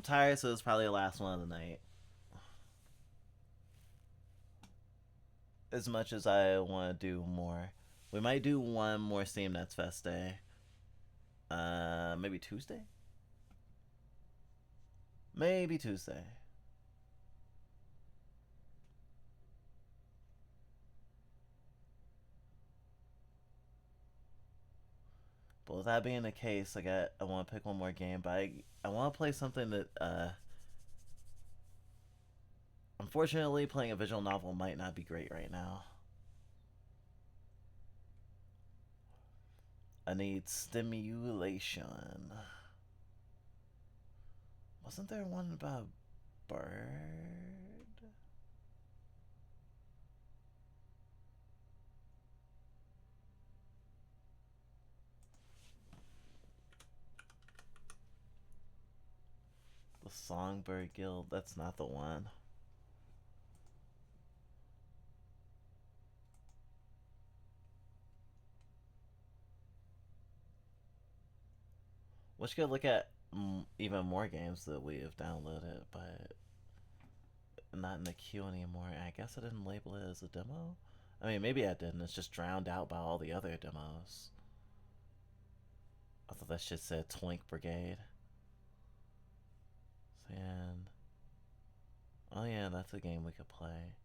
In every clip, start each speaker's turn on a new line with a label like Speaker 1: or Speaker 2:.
Speaker 1: tired, so it's probably the last one of the night. As much as I want to do more, we might do one more Steam Next Fest day. Maybe Tuesday. Maybe Tuesday. But with that being the case, I want to pick one more game, but I want to play something that unfortunately playing a visual novel might not be great right now. I need stimulation. Wasn't there one about a bird? The Songbird Guild, that's not the one. We should look at even more games that we have downloaded, but not in the queue anymore. I guess I didn't label it as a demo. I mean, maybe I didn't. It's just drowned out by all the other demos. I thought that shit said Twink Brigade. And oh yeah, that's a game we could play.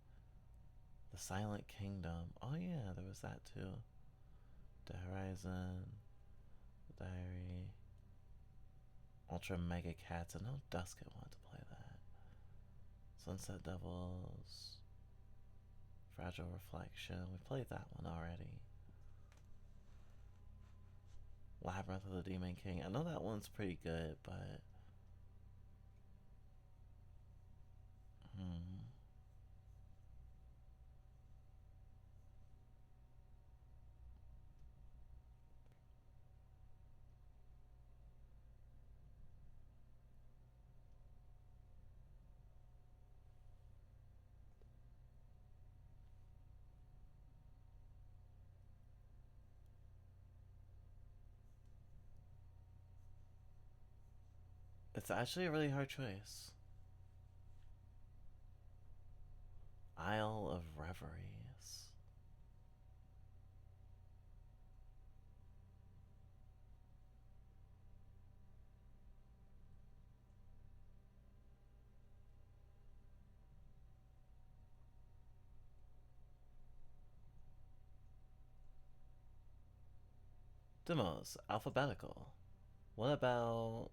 Speaker 1: The Silent Kingdom. Oh yeah, there was that too. The Horizon, the Diary, Ultra Mega Cats. I know Dusket wanted to play that. Sunset Devils, Fragile Reflection. We played that one already. Labyrinth of the Demon King. I know that one's pretty good, but it's actually a really hard choice. Isle of Reveries. Demos, alphabetical. What about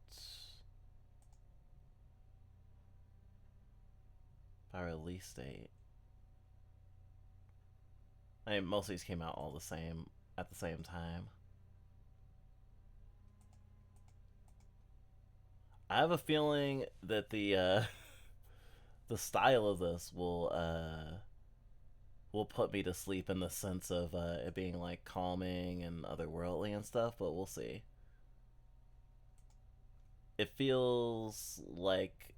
Speaker 1: by release date? I mean, most of these came out all the same at the same time. I have a feeling that the style of this will put me to sleep in the sense of it being like calming and otherworldly and stuff, but we'll see. It feels like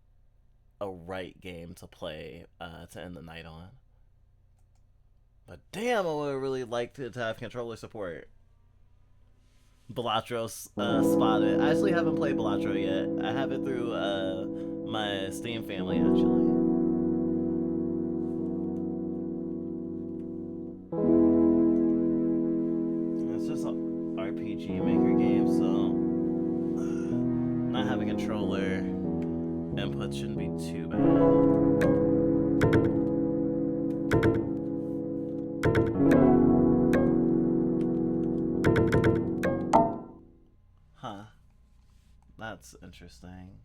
Speaker 1: a right game to play to end the night on. But damn, I would really like to have controller support. Balatros spotted. I actually haven't played Balatro yet. I have it through my Steam family, actually. It's just an RPG Maker game, so not having a controller input shouldn't be too bad. Huh. That's interesting.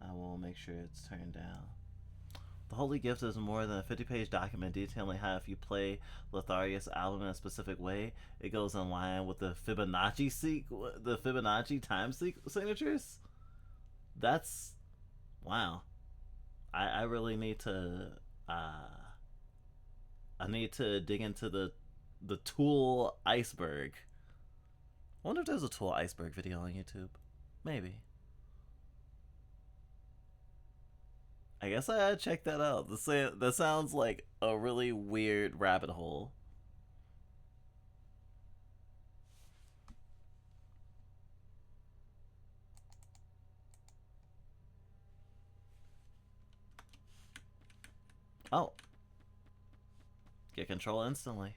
Speaker 1: I will make sure it's turned down. The Holy Gift is more than a 50-page document detailing how if you play Lotharius' album in a specific way, it goes in line with the Fibonacci time signatures. That's wow. I really need to I need to dig into the Tool iceberg. I wonder if there's a Tool iceberg video on YouTube. Maybe. I guess I gotta check that out. That sounds like a really weird rabbit hole. Oh. Get control instantly.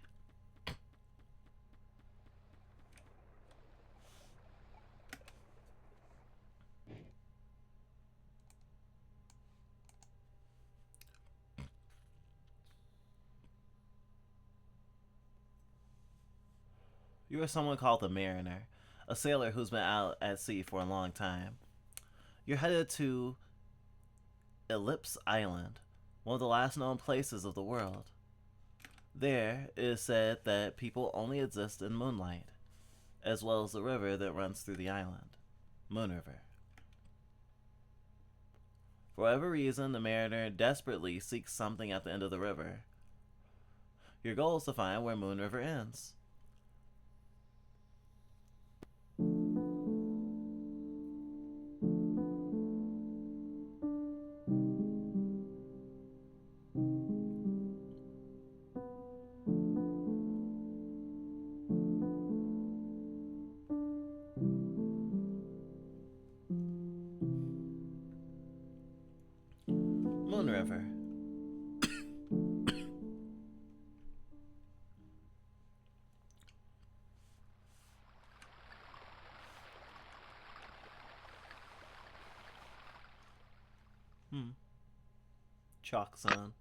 Speaker 1: You are someone called the Mariner, a sailor who's been out at sea for a long time. You're headed to Ellipse Island, one of the last known places of the world. There, it is said that people only exist in moonlight, as well as the river that runs through the island, Moon River. For whatever reason, the Mariner desperately seeks something at the end of the river. Your goal is to find where Moon River ends. Moon River. Chalk Sun.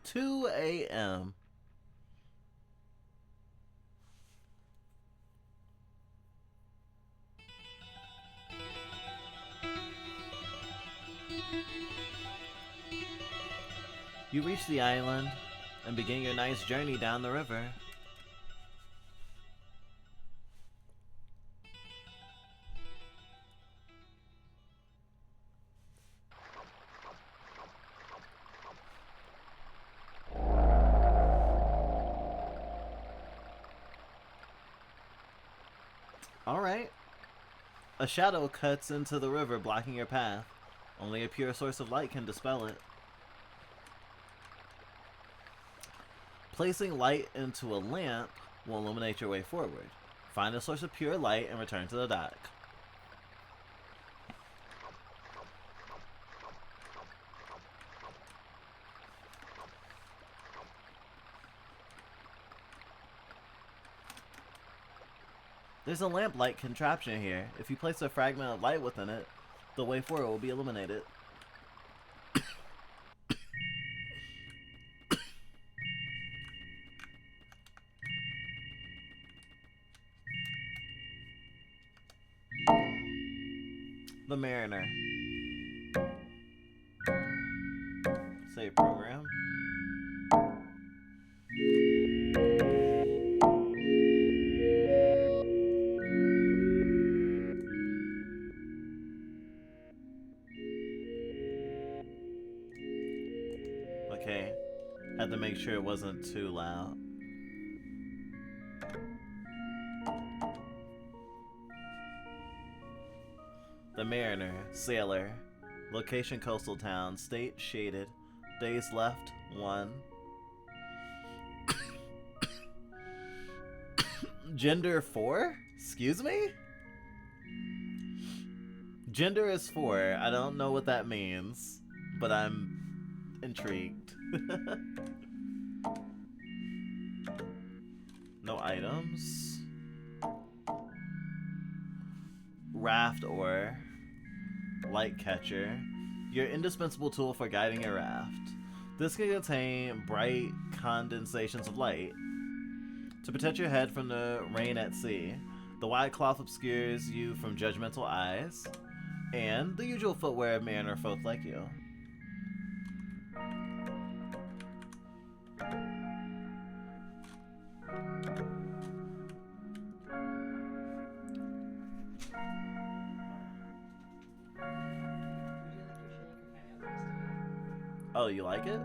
Speaker 1: 2 a.m. You reach the island and begin your nice journey down the river. Alright. A shadow cuts into the river, blocking your path. Only a pure source of light can dispel it. Placing light into a lamp will illuminate your way forward. Find a source of pure light and return to the dock. There's a lamp-light contraption here. If you place a fragment of light within it, the way forward will be illuminated. The Mariner. Save program. Okay. Had to make sure it wasn't too loud. The Mariner, sailor. Location coastal town. State shaded. Days left 1. Gender 4? Excuse me? Gender is 4. I don't know what that means, but I'm intrigued. No items. Raft oar. Light catcher. Your indispensable tool for guiding a raft. This can contain bright condensations of light to protect your head from the rain at sea. The white cloth obscures you from judgmental eyes, and the usual footwear of mariner folk like you. Oh, you like it?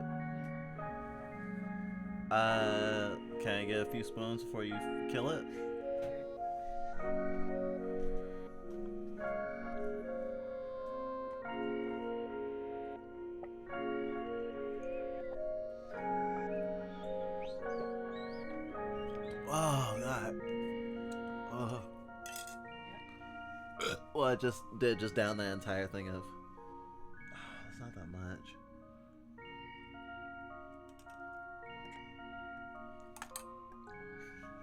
Speaker 1: Can I get a few spoons before you kill it? Oh, God. Oh. Well, I just did down the entire thing of It's not that much.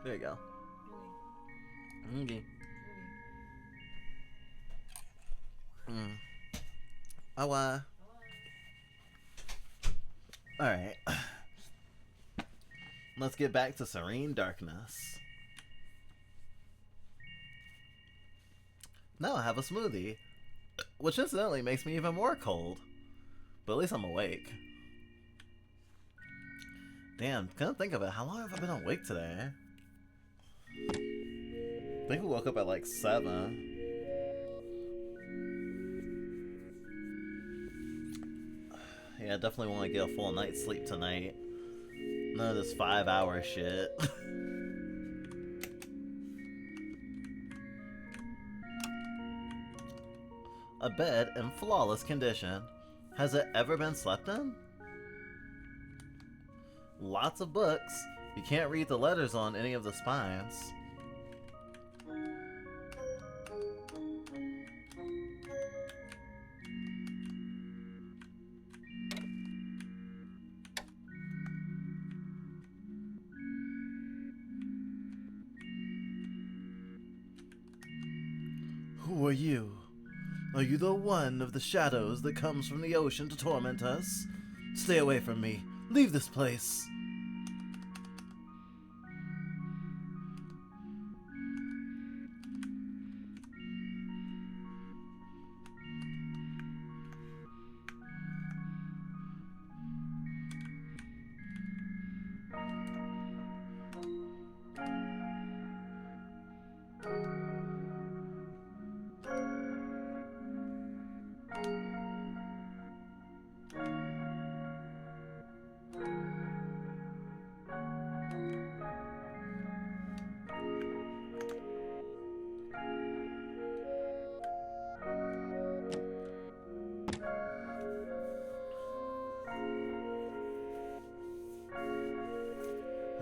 Speaker 1: There you go. Okay. Oh, alright. Let's get back to serene darkness. Now I have a smoothie, which incidentally makes me even more cold. But at least I'm awake. Damn, couldn't think of it. How long have I been awake today? I think we woke up at like 7. Yeah, I definitely want to get a full night's sleep tonight. None of this 5-hour shit. A bed in flawless condition. Has it ever been slept in? Lots of books. You can't read the letters on any of the spines. Who are you? Are you the one of the shadows that comes from the ocean to torment us? Stay away from me. Leave this place.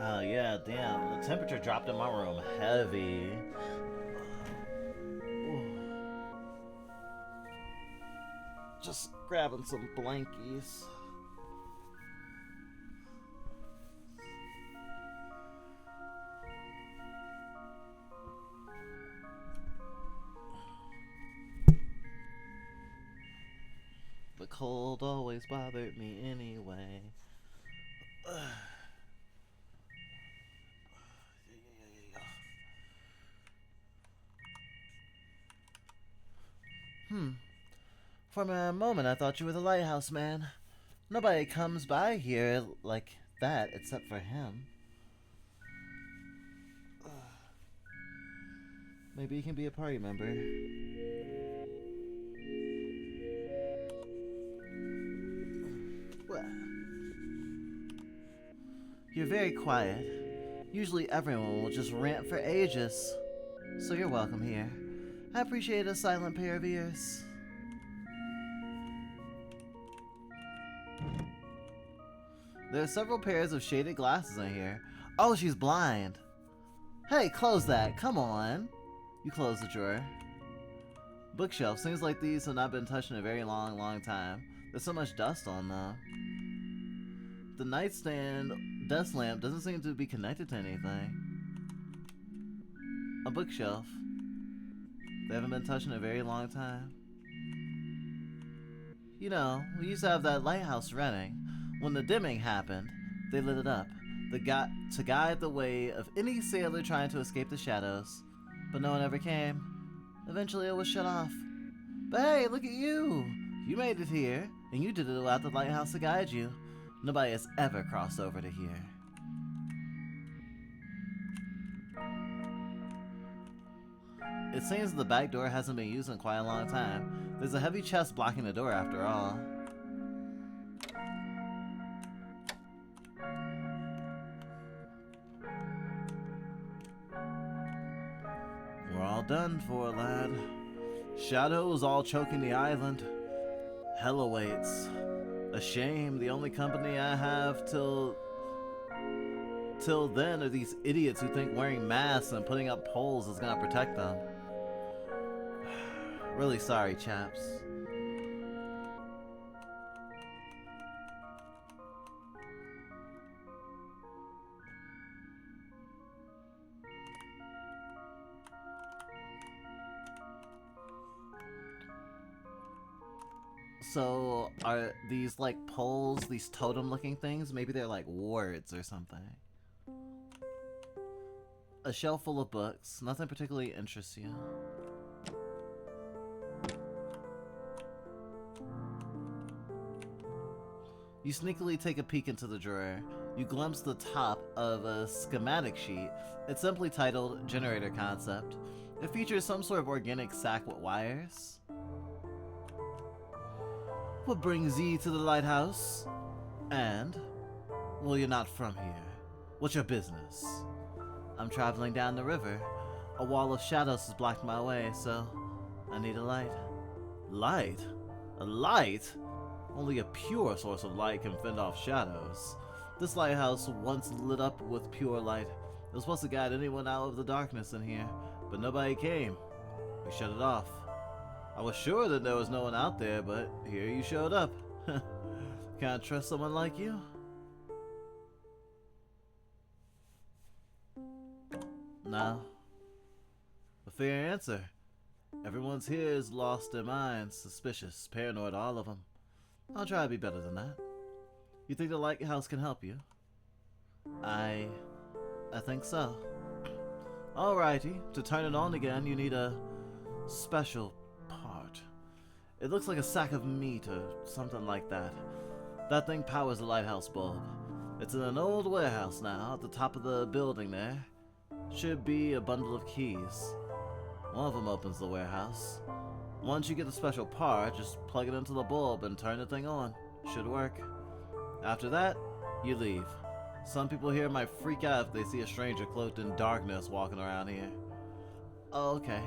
Speaker 1: Oh yeah, damn. The temperature dropped in my room heavy. Just grabbing some blankies. The cold always bothered me anyway. For a moment I thought you were the lighthouse man. Nobody comes by here like that except for him. Maybe he can be a party member. What? You're very quiet. Usually everyone will just rant for ages. So you're welcome here. I appreciate a silent pair of ears. There are several pairs of shaded glasses in here. Oh, she's blind. Hey, close that. Come on. You close the drawer. Bookshelf. Seems like these have not been touched in a very long time. There's so much dust on them. The nightstand desk lamp doesn't seem to be connected to anything. A bookshelf. They haven't been touched in a very long time. You know, we used to have that lighthouse running. When the dimming happened, they lit it up to guide the way of any sailor trying to escape the shadows. But no one ever came. Eventually it was shut off. But hey, look at you! You made it here, and you did it without the lighthouse to guide you. Nobody has ever crossed over to here. It seems the back door hasn't been used in quite a long time. There's a heavy chest blocking the door after all. We're all done for, lad. Shadows all choking the island. Hell awaits. A shame, the only company I have till then are these idiots who think wearing masks and putting up poles is gonna protect them. Really sorry, chaps. So, are these like poles, these totem looking things? Maybe they're like wards or something. A shelf full of books. Nothing particularly interests you. You sneakily take a peek into the drawer. You glimpse the top of a schematic sheet. It's simply titled Generator Concept. It features some sort of organic sack with wires. What brings ye to the lighthouse? And, well, you're not from here. What's your business? I'm traveling down the river. A wall of shadows has blocked my way, so I need a light. Light? A light? Only a pure source of light can fend off shadows. This lighthouse once lit up with pure light. It was supposed to guide anyone out of the darkness in here, but nobody came. We shut it off. I was sure that there was no one out there, but here you showed up. Can't trust someone like you? No. A fair answer. Everyone's here is lost their minds, suspicious, paranoid, all of them. I'll try to be better than that. You think the lighthouse can help you? I think so. Alrighty, to turn it on again, you need a special part. It looks like a sack of meat or something like that. That thing powers the lighthouse bulb. It's in an old warehouse now, at the top of the building there. Should be a bundle of keys. One of them opens the warehouse. Once you get the special part, just plug it into the bulb and turn the thing on. Should work. After that, you leave. Some people here might freak out if they see a stranger cloaked in darkness walking around here. Oh, okay.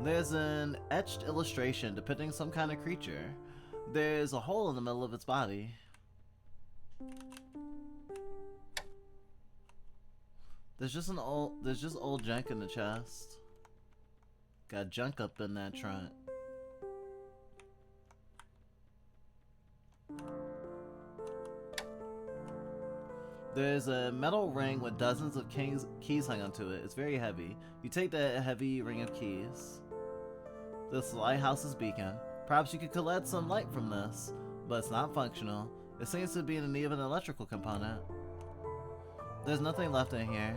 Speaker 1: There's an etched illustration depicting some kind of creature. There's a hole in the middle of its body. There's just old junk in the chest. Got junk up in that trunk. There's a metal ring with dozens of keys hung onto it. It's very heavy. You take the heavy ring of keys. This lighthouse's beacon. Perhaps you could collect some light from this, but it's not functional. It seems to be in need of an electrical component. There's nothing left in here.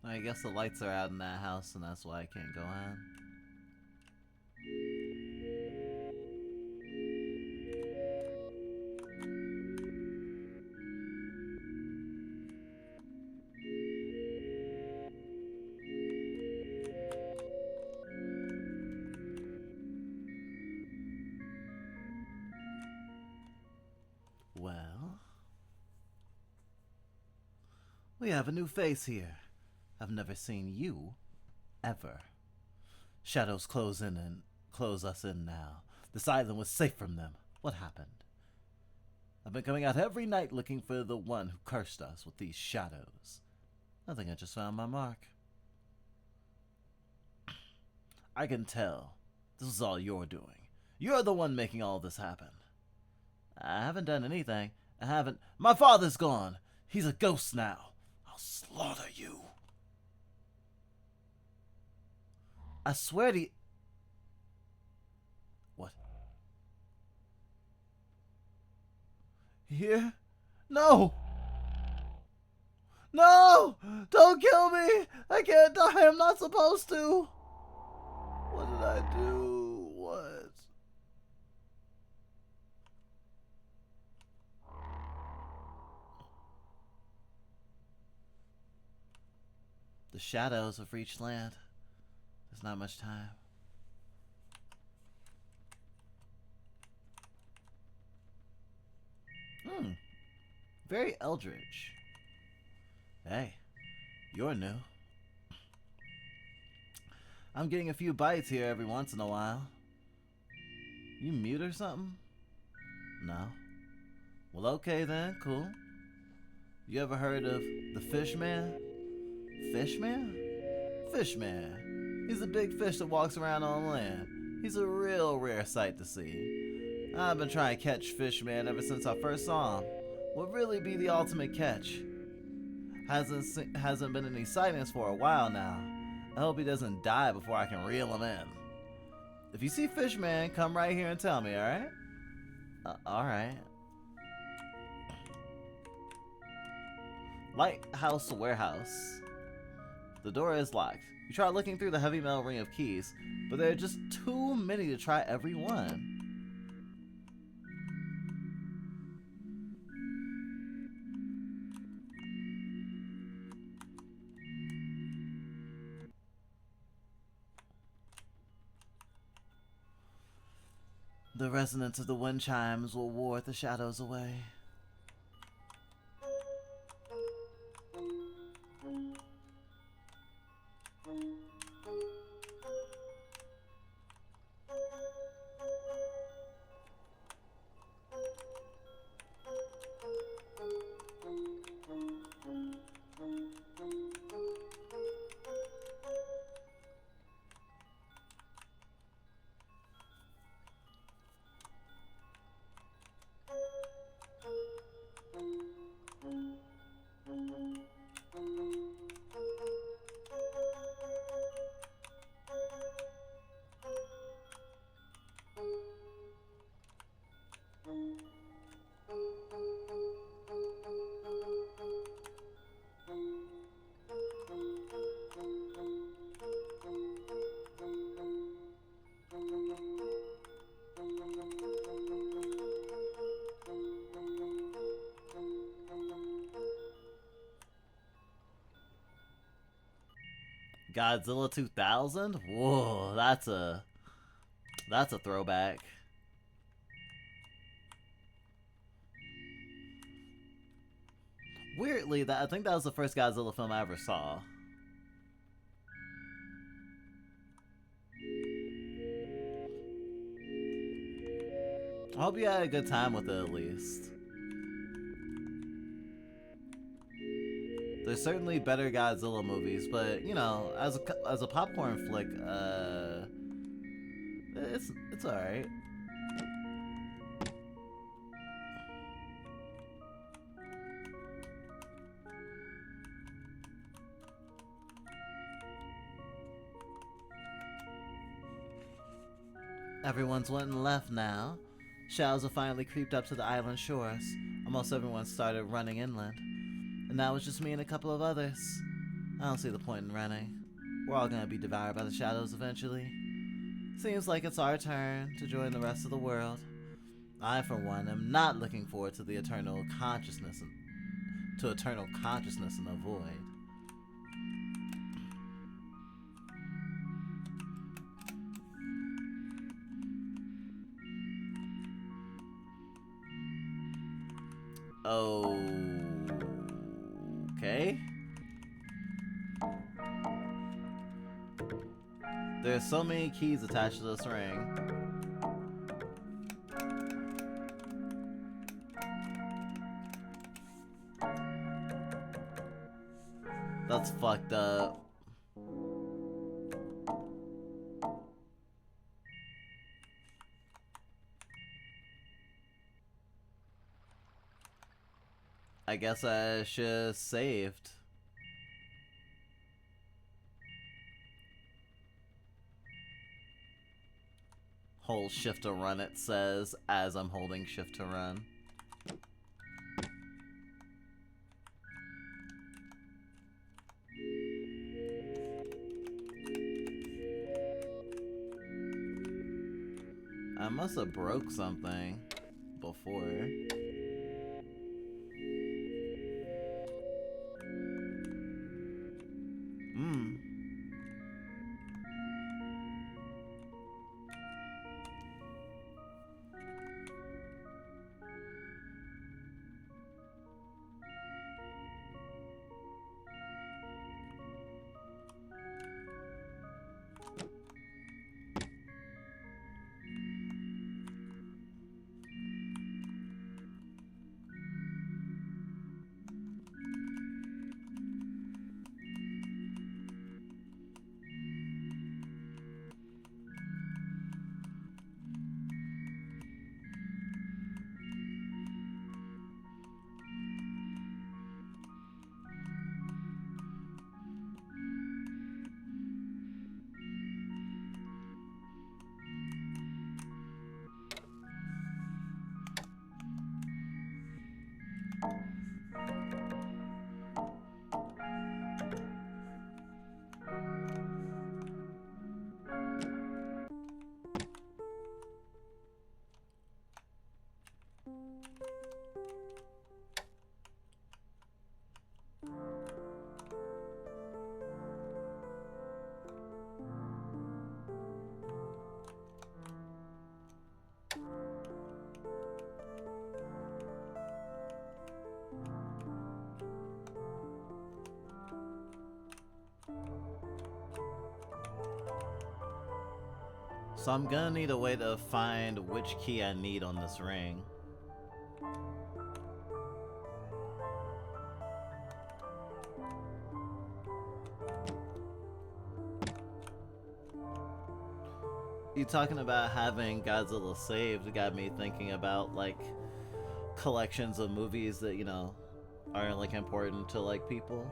Speaker 1: I guess the lights are out in that house and that's why I can't go in. Well, we have a new face here. I've never seen you, ever. Shadows close us in now. This island was safe from them. What happened? I've been coming out every night looking for the one who cursed us with these shadows. I think I just found my mark. I can tell. This is all you're doing. You're the one making all this happen. I haven't done anything. I haven't. My father's gone. He's a ghost now. I'll slaughter you. I swear to you. What? Here? No! No! Don't kill me! I can't die. I'm not supposed to. What did I do? What? The shadows have reached land. There's not much time. Very eldritch. Hey, you're new. I'm getting a few bites here every once in a while. You mute or something? No. Well, okay then, cool. You ever heard of the Fishman? Fishman? Fishman. He's a big fish that walks around on land. He's a real rare sight to see. I've been trying to catch Fishman ever since I first saw him. Would really be the ultimate catch. Hasn't been any sightings for a while now. I hope he doesn't die before I can reel him in. If you see Fishman, come right here and tell me, alright? Alright. Lighthouse Warehouse. The door is locked. You try looking through the heavy metal ring of keys, but there are just too many to try every one. The resonance of the wind chimes will ward the shadows away. Godzilla 2000? Whoa, that's a throwback. Weirdly, I think that was the first Godzilla film I ever saw. I hope you had a good time with it at least. There's certainly better Godzilla movies, but you know, as a popcorn flick, it's alright. Everyone's went and left now. Shadows have finally creeped up to the island shores. Almost everyone started running inland. And now it's just me and a couple of others. I don't see the point in running. We're all gonna be devoured by the shadows eventually. Seems like it's our turn to join the rest of the world. I, for one, am not looking forward to the eternal consciousness in the void. Okay. There's so many keys attached to this ring. That's fucked up. I guess I should have saved. Hold shift to run, it says, as I'm holding shift to run. I must have broke something before. So I'm gonna need a way to find which key I need on this ring. You talking about having Godzilla saved got me thinking about like collections of movies that, you know, are like important to like people,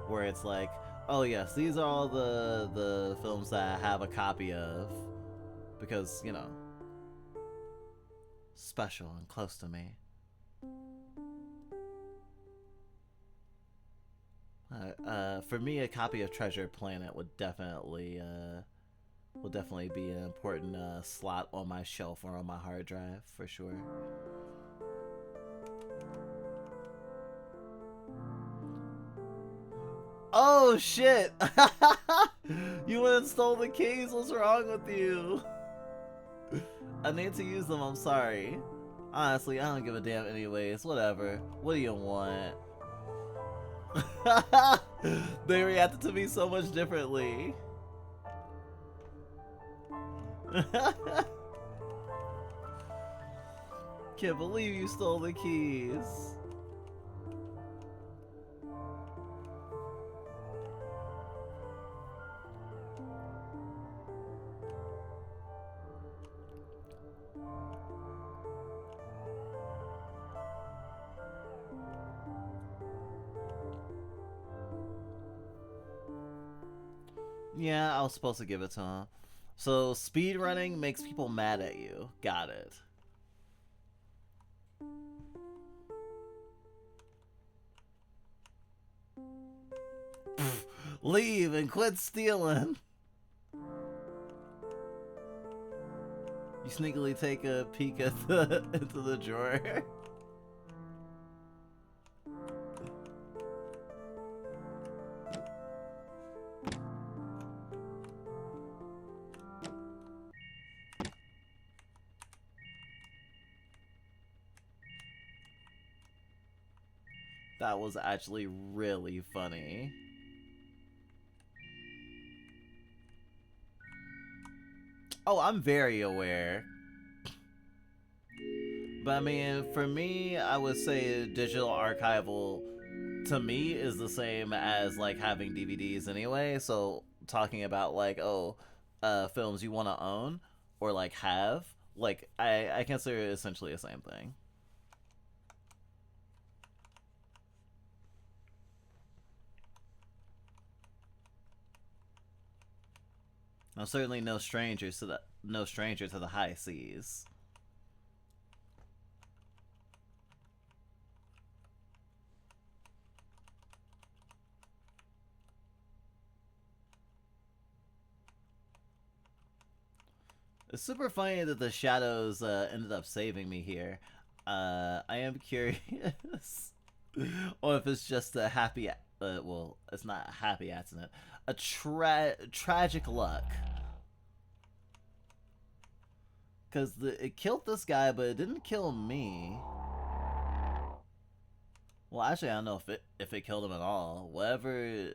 Speaker 1: where it's like, oh yes, these are all the films that I have a copy of because, you know, special and close to me. For me, a copy of Treasure Planet would definitely be an important slot on my shelf or on my hard drive for sure. Oh shit! You went and stole the keys. What's wrong with you? I need to use them. I'm sorry. Honestly, I don't give a damn anyways. Whatever. What do you want? They reacted to me so much differently. Can't believe you stole the keys. Yeah, I was supposed to give it to him. So, speedrunning makes people mad at you. Got it. Leave and quit stealing. You sneakily take a peek at into the drawer. That was actually really funny. Oh, I'm very aware. But I mean, for me, I would say digital archival to me is the same as like having DVDs anyway. So talking about like, oh, films you want to own or like have, like I consider it essentially the same thing. I'm certainly no stranger to the high seas. It's super funny that the shadows ended up saving me here. I am curious, or if it's just a happy. Well, it's not a happy accident. A tragic luck. Because it killed this guy, but it didn't kill me. Well, actually, I don't know if it killed him at all. Whatever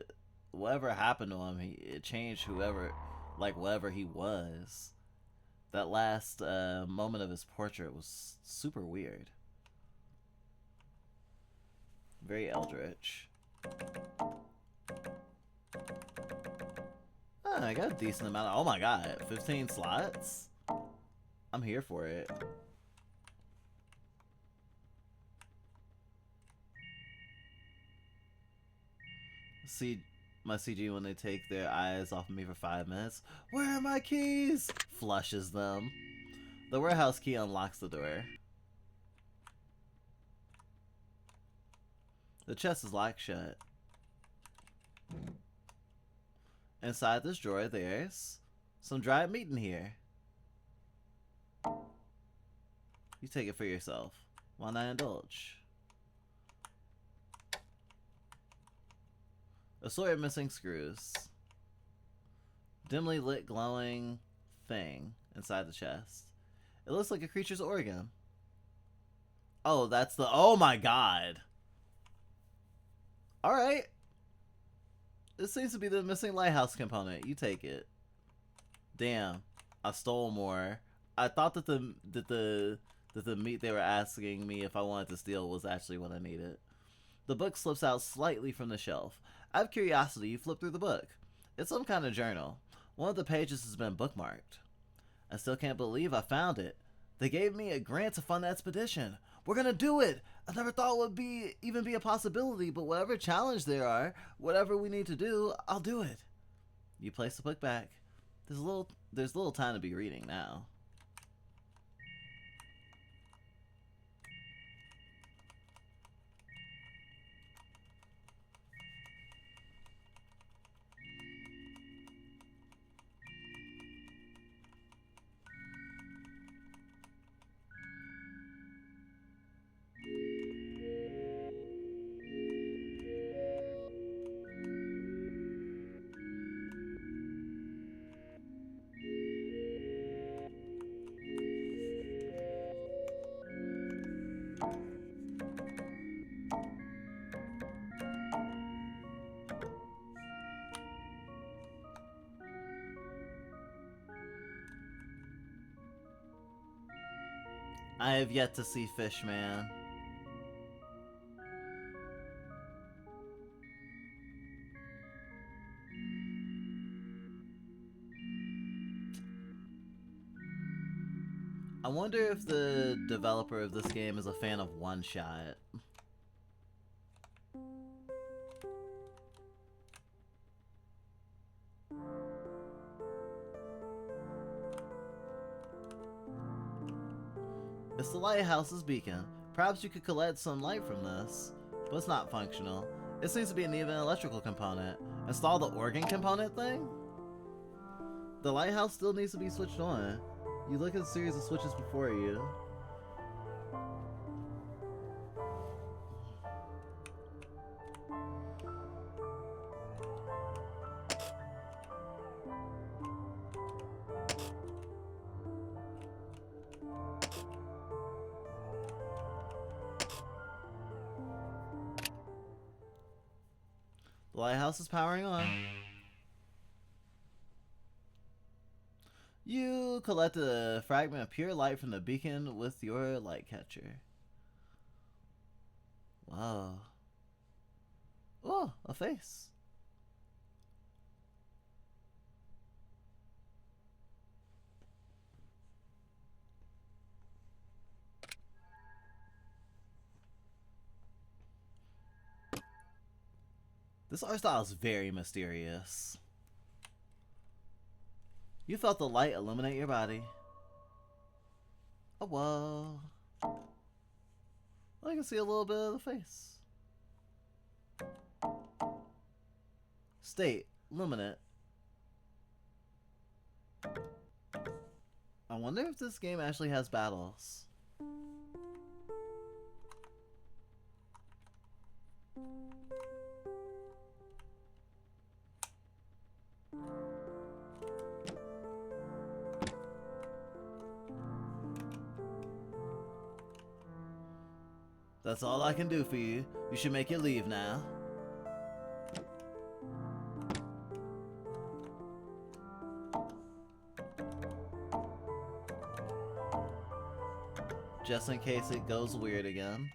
Speaker 1: happened to him, it changed whatever he was. That last moment of his portrait was super weird. Very eldritch. Oh, I got a decent amount of... Oh my god, 15 slots? I'm here for it. See my CG when they take their eyes off of me for 5 minutes. Where are my keys? Flushes them. The warehouse key unlocks the door. The chest is locked shut. Inside this drawer, there's some dried meat in here. You take it for yourself. Why not indulge? Assorted missing screws. Dimly lit glowing thing inside the chest. It looks like a creature's organ. Oh, that's the... Oh my god! Alright. This seems to be the missing lighthouse component. You take it. Damn. I stole more. I thought that the meat they were asking me if I wanted to steal was actually what I needed. The book slips out slightly from the shelf. Out of curiosity, you flip through the book. It's some kind of journal. One of the pages has been bookmarked. I still can't believe I found it. They gave me a grant to fund the expedition. We're gonna do it! I never thought it would even be a possibility, but whatever challenge there are, whatever we need to do, I'll do it. You place the book back. There's little time to be reading now. I have yet to see Fishman. I wonder if the developer of this game is a fan of One Shot. It's the lighthouse's beacon. Perhaps you could collect some light from this, but it's not functional. It seems to be an even electrical component. Install the organ component thing? The lighthouse still needs to be switched on. You look at the series of switches before you. The lighthouse is powering on. You collect a fragment of pure light from the beacon with your light catcher. Wow. Oh, a face. This art style is very mysterious. You felt the light illuminate your body. Oh, whoa. I can see a little bit of the face. State, luminate. I wonder if this game actually has battles. That's all I can do for you. You should make your leave now. Just in case it goes weird again.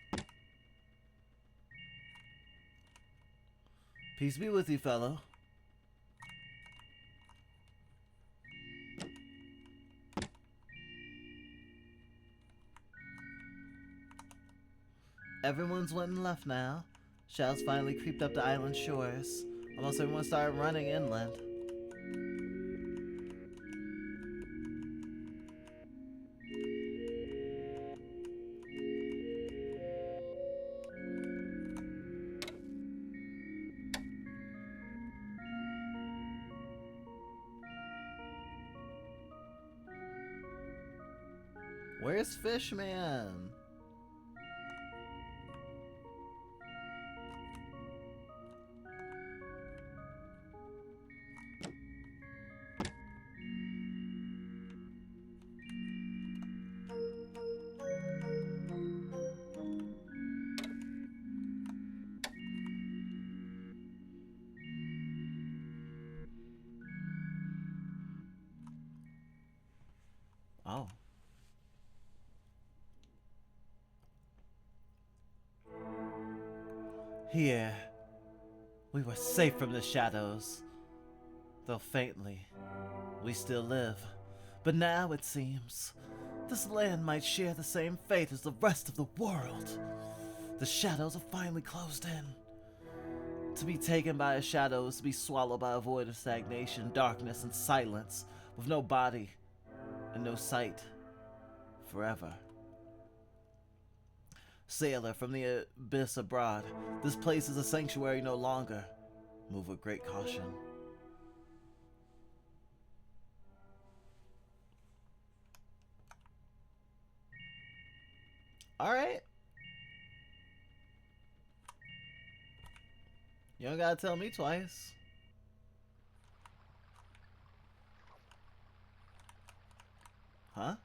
Speaker 1: Peace be with you, fellow. Everyone's went and left now. Shadows finally creeped up the island shores. Almost everyone started running inland. Where's Fishman? Here, we were safe from the shadows. Though faintly, we still live. But now, it seems, this land might share the same fate as the rest of the world. The shadows are finally closed in. To be taken by a shadow is to be swallowed by a void of stagnation, darkness, and silence, with no body and no sight, forever. Sailor from the abyss abroad, this place is a sanctuary no longer. Move with great caution. Alright. You don't gotta tell me twice. Huh?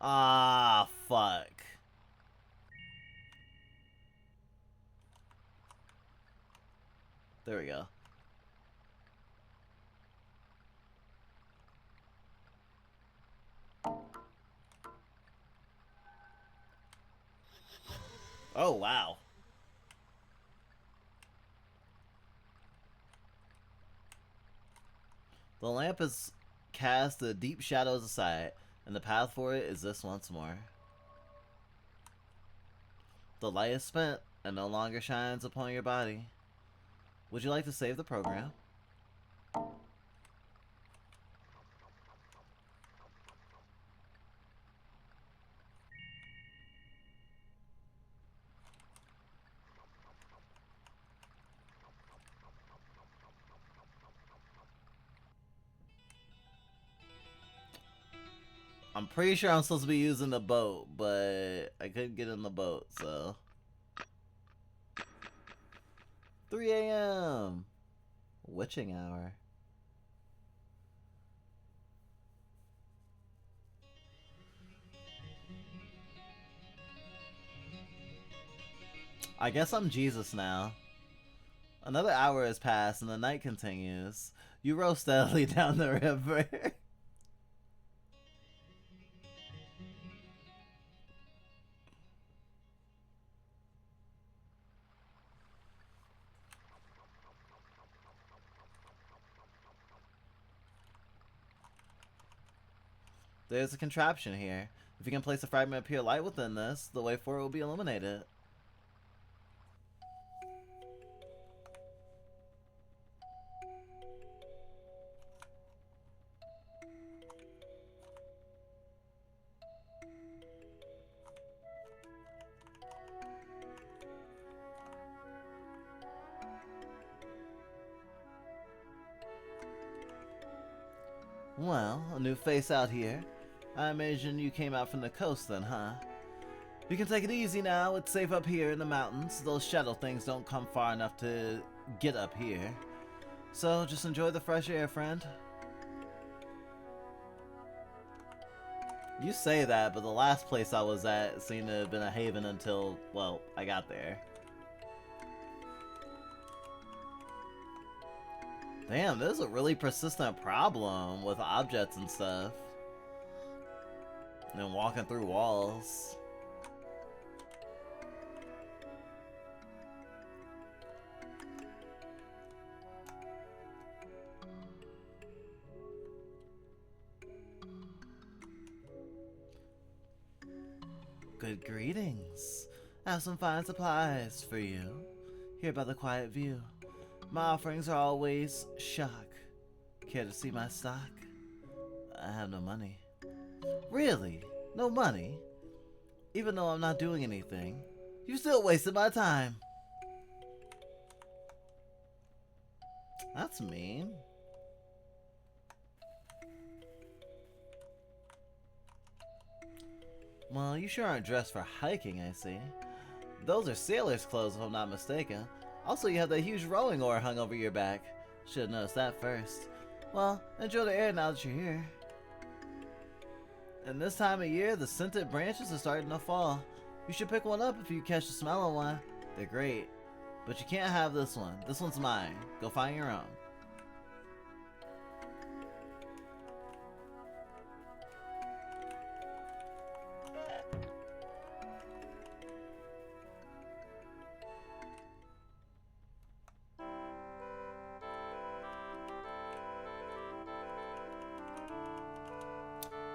Speaker 1: Ah, fuck. There we go. Oh, wow. The lamp has cast the deep shadows aside, and the path for it is this once more. The light is spent and no longer shines upon your body. Would you like to save the program? I'm pretty sure I'm supposed to be using the boat, but I couldn't get in the boat, so. 3 a.m. Witching hour. I guess I'm Jesus now. Another hour has passed and the night continues. You row steadily down the river. There's a contraption here. If you can place a fragment of pure light within this, the way forward will be illuminated. Well, a new face out here. I imagine you came out from the coast then, huh? You can take it easy now. It's safe up here in the mountains. Those shadow things don't come far enough to get up here. So just enjoy the fresh air, friend. You say that, but the last place I was at seemed to have been a haven until, well, I got there. Damn, there's a really persistent problem with objects and stuff. And then walking through walls. Good greetings. I have some fine supplies for you. Here by the quiet view. My offerings are always shock. Care to see my stock? I have no money. Really? No money? Even though I'm not doing anything, you still wasted my time. That's mean. Well, you sure aren't dressed for hiking, I see. Those are sailor's clothes, if I'm not mistaken. Also, you have that huge rowing oar hung over your back. Should have noticed that first. Well, enjoy the air now that you're here. And this time of year, the scented branches are starting to fall. You should pick one up if you catch the smell of one. They're great. But you can't have this one. This one's mine. Go find your own.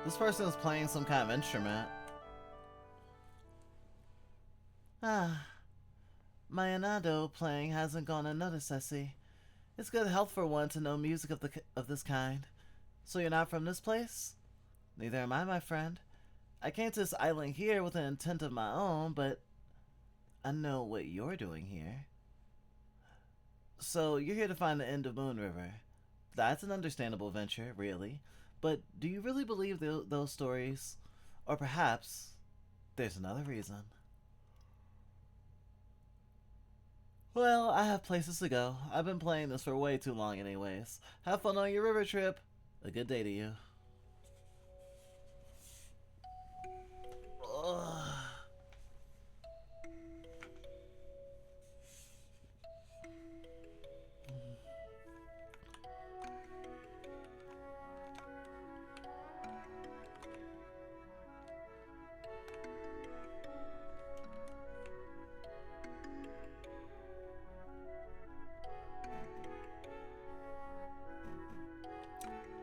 Speaker 1: This person is playing some kind of instrument. Ah, my Anado playing hasn't gone unnoticed, I see. It's good health for one to know music of this kind. So you're not from this place? Neither am I, my friend. I came to this island here with an intent of my own, but I know what you're doing here. So you're here to find the end of Moon River. That's an understandable venture, really. But do you really believe those stories? Or perhaps there's another reason. Well, I have places to go. I've been playing this for way too long anyways. Have fun on your river trip. A good day to you. Ugh.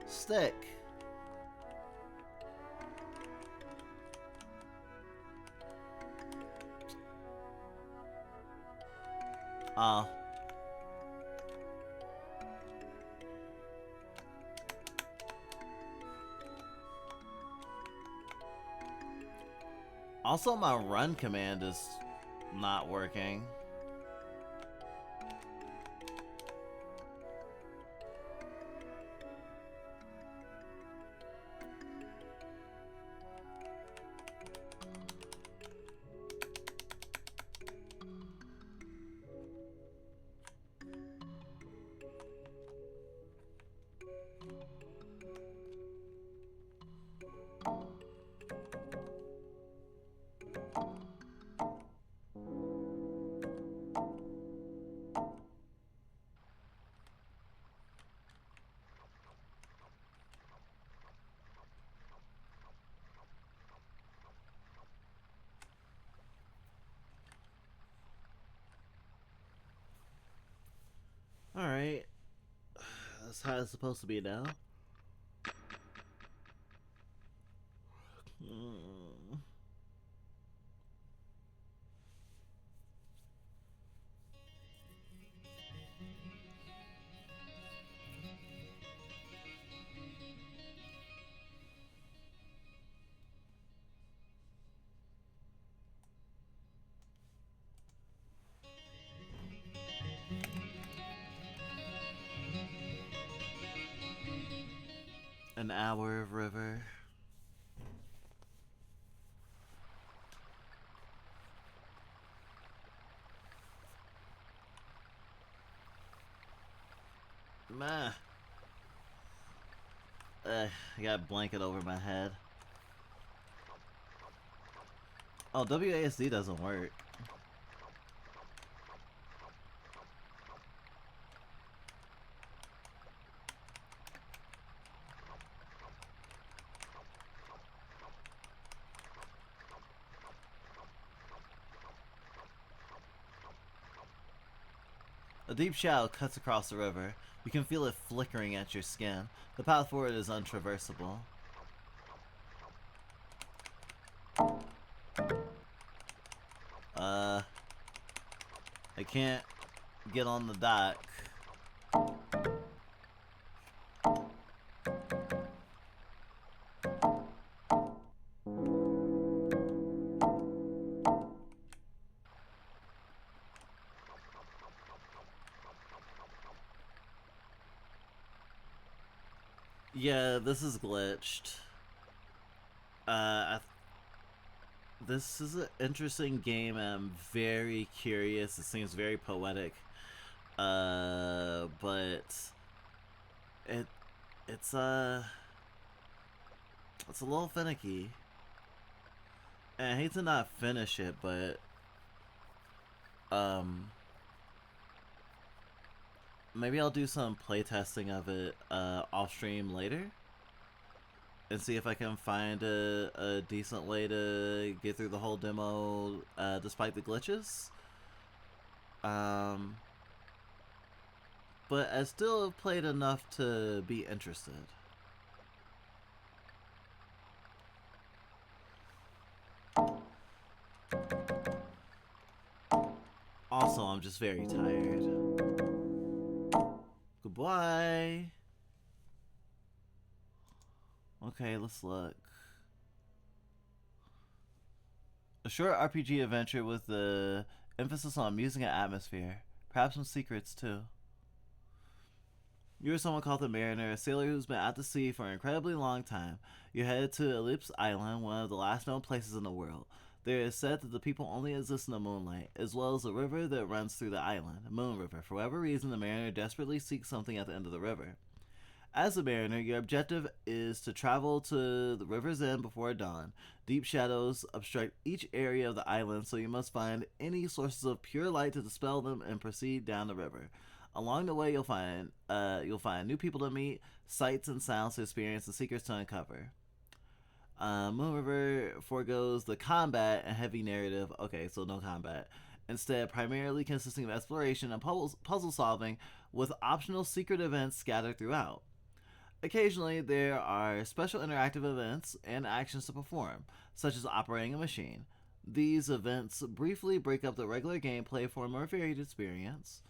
Speaker 1: Stick. Oh. Also, my run command is not working. Alright. That's how it's supposed to be now. An hour of river. Meh. I got a blanket over my head. Oh, WASD doesn't work. A deep shadow cuts across the river. You can feel it flickering at your skin. The path forward is untraversable. I can't get on the dock. Yeah, this is glitched. This is an interesting game. I'm very curious. It seems very poetic. But it it's a little finicky. And I hate to not finish it, but maybe I'll do some playtesting of it off stream later and see if I can find a decent way to get through the whole demo despite the glitches. But I still played enough to be interested. I'm just very tired. Goodbye. Okay, let's look. A short RPG adventure with the emphasis on music and atmosphere. Perhaps some secrets, too. You're someone called the Mariner, a sailor who's been out to sea for an incredibly long time. You're headed to Ellipse Island, one of the last known places in the world. There is said that the people only exist in the moonlight, as well as a river that runs through the island, Moon River. For whatever reason, the Mariner desperately seeks something at the end of the river. As a mariner, your objective is to travel to the river's end before dawn. Deep shadows obstruct each area of the island, so you must find any sources of pure light to dispel them and proceed down the river. Along the way, you'll find new people to meet, sights and sounds to experience, and secrets to uncover. Moon River foregoes the combat and heavy narrative. Okay, so no combat. Instead, primarily consisting of exploration and puzzle solving, with optional secret events scattered throughout. Occasionally, there are special interactive events and actions to perform, such as operating a machine. These events briefly break up the regular gameplay for a more varied experience.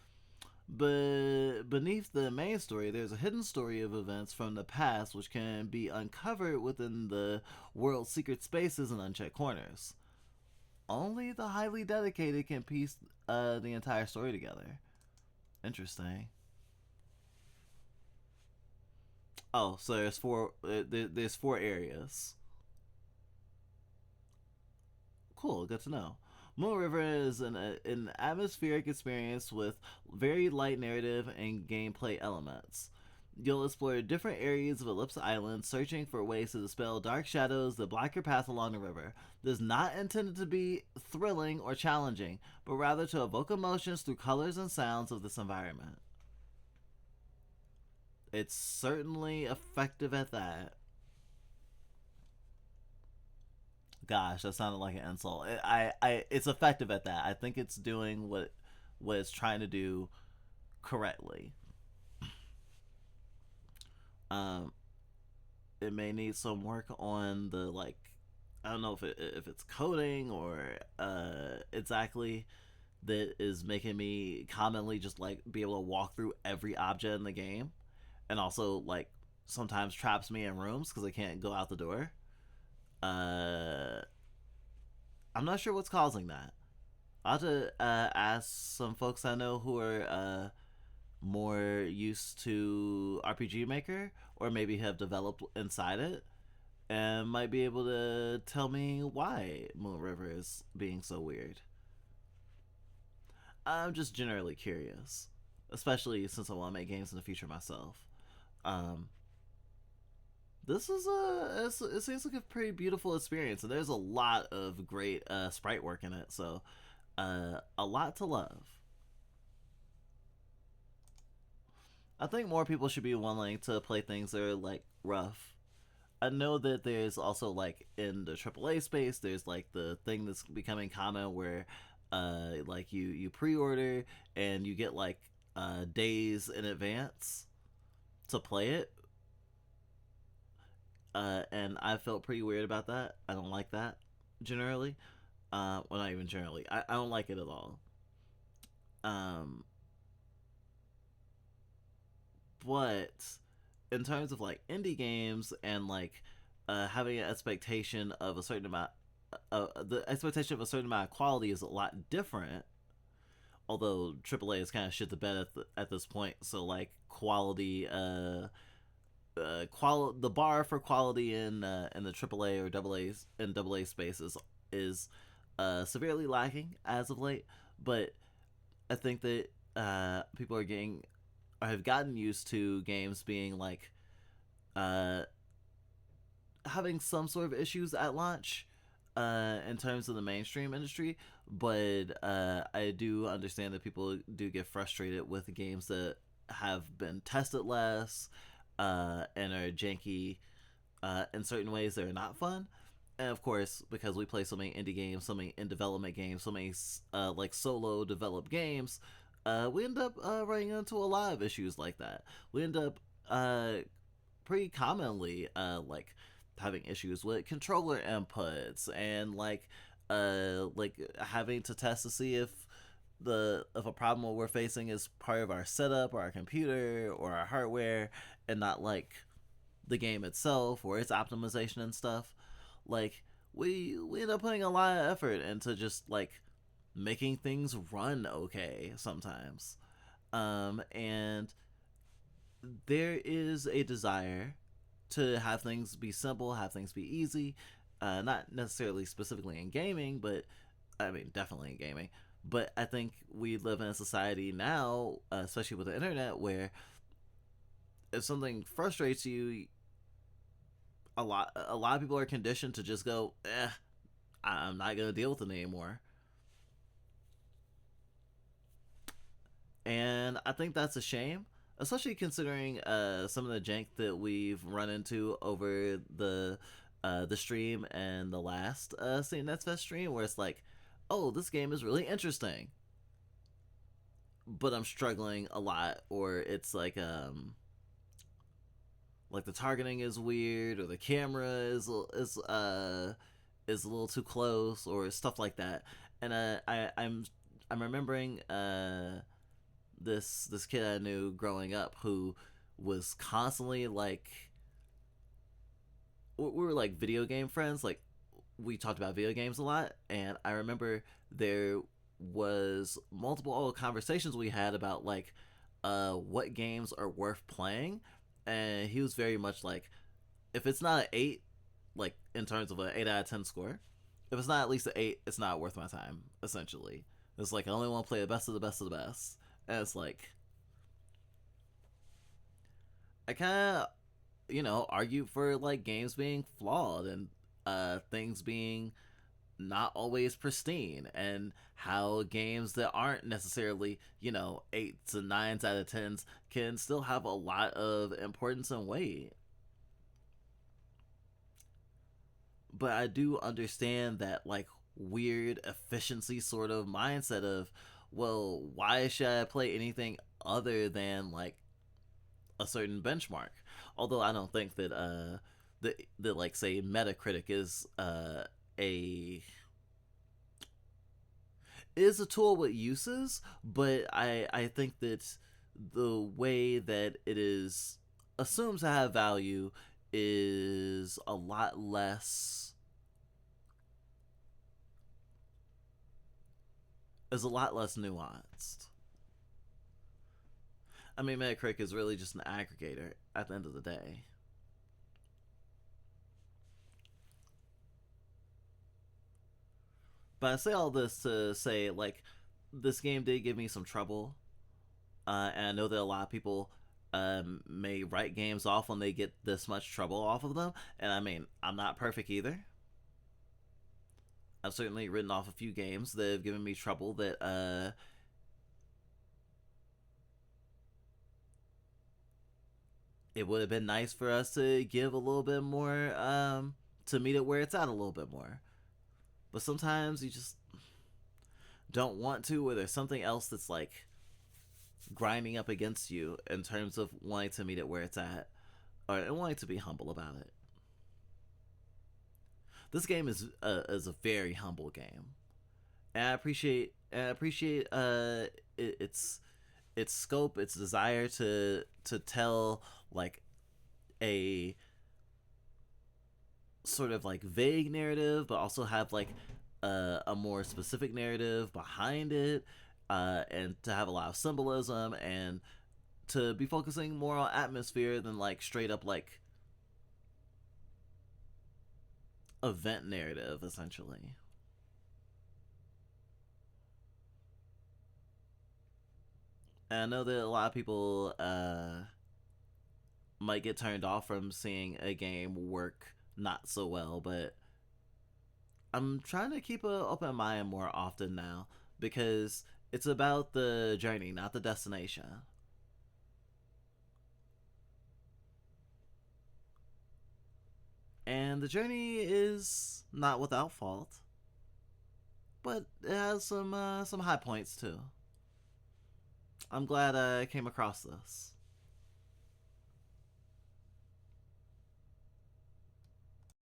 Speaker 1: But beneath the main story, there's a hidden story of events from the past which can be uncovered within the world's secret spaces and unchecked corners. Only the highly dedicated can piece the entire story together. Interesting. Oh, so there's four. There's four areas. Cool, good to know. Moon River is an atmospheric experience with very light narrative and gameplay elements. You'll explore different areas of Ellipse Island, searching for ways to dispel dark shadows that block your path along the river. This is not intended to be thrilling or challenging, but rather to evoke emotions through colors and sounds of this environment. It's certainly effective at that. Gosh, that sounded like an insult. It's effective at that. I think it's doing what it's trying to do correctly. Um, it may need some work on the like. I don't know if it's coding or exactly that is making me commonly just like be able to walk through every object in the game, and also like sometimes traps me in rooms because I can't go out the door. Uh, I'm not sure what's causing that. I'll have to ask some folks I know who are more used to RPG Maker or maybe have developed inside it and might be able to tell me why Moon River is being so weird. I'm just generally curious, especially since I want to make games in the future myself. Um, this is it seems like a pretty beautiful experience, and there's a lot of great sprite work in it, so a lot to love. I think more people should be willing to play things that are like rough. I know that there's also like in the AAA space, there's like the thing that's becoming common where like you pre-order and you get like days in advance to play it. And I felt pretty weird about that. I don't like that generally. Well, not even generally. I don't like it at all. Um, but in terms of like indie games and like having an expectation of a certain amount, the expectation of a certain amount of quality is a lot different. Although AAA is kind of shit the bed at this point, so like quality, the bar for quality in the AAA or AA space is severely lacking as of late. But I think that people are getting or have gotten used to games being like uh, having some sort of issues at launch in terms of the mainstream industry, but I do understand that people do get frustrated with games that have been tested less and are janky in certain ways that are not fun. And of course, because we play so many indie games, so many in development games, so many like solo developed games, we end up running into a lot of issues like that. We end up pretty commonly like having issues with controller inputs and like having to test to see if the if a problem we're facing is part of our setup or our computer or our hardware and not like the game itself or its optimization and stuff, like we end up putting a lot of effort into just like making things run okay sometimes. And there is a desire to have things be simple, have things be easy. Not necessarily specifically in gaming, but I mean, definitely in gaming. But I think we live in a society now, especially with the internet, where if something frustrates you, a lot of people are conditioned to just go, I'm not gonna deal with it anymore. And I think that's a shame, especially considering some of the jank that we've run into over the stream and the last St. Netsfest stream, where it's like, oh, this game is really interesting, but I'm struggling a lot, or it's like the targeting is weird, or the camera is a little too close, or stuff like that. And I'm remembering this kid I knew growing up who was constantly like we were like video game friends. Like we talked about video games a lot, and I remember there was multiple conversations we had about like what games are worth playing, and he was very much like, if it's not an 8, like in terms of an 8 out of 10 score, if it's not at least an 8, it's not worth my time. Essentially, it's like I only want to play the best of the best of the best, and it's like I kind of argue for like games being flawed and things being not always pristine, and how games that aren't necessarily 8s and 9s out of 10s can still have a lot of importance and weight. But I do understand that like weird efficiency sort of mindset of, well, why should I play anything other than like a certain benchmark? Although I don't think that the like say Metacritic a is a tool with uses, but I think that the way that it is assumed to have value is a lot less nuanced. I mean, Metacritic is really just an aggregator at the end of the day. But I say all this to say, like, this game did give me some trouble, and I know that a lot of people may write games off when they get this much trouble off of them. And I mean, I'm not perfect either. I've certainly written off a few games that have given me trouble that it would have been nice for us to give a little bit more to meet it where it's at a little bit more. But sometimes you just don't want to, or there's something else that's like grinding up against you in terms of wanting to meet it where it's at, or wanting to be humble about it. This game is a very humble game, and I appreciate its scope, its desire to tell like a sort of like vague narrative, but also have like a more specific narrative behind it, and to have a lot of symbolism, and to be focusing more on atmosphere than like straight up like event narrative, essentially. And I know that a lot of people might get turned off from seeing a game work not so well, but I'm trying to keep an open mind more often now, because it's about the journey, not the destination. And the journey is not without fault, but it has some high points too. I'm glad I came across this.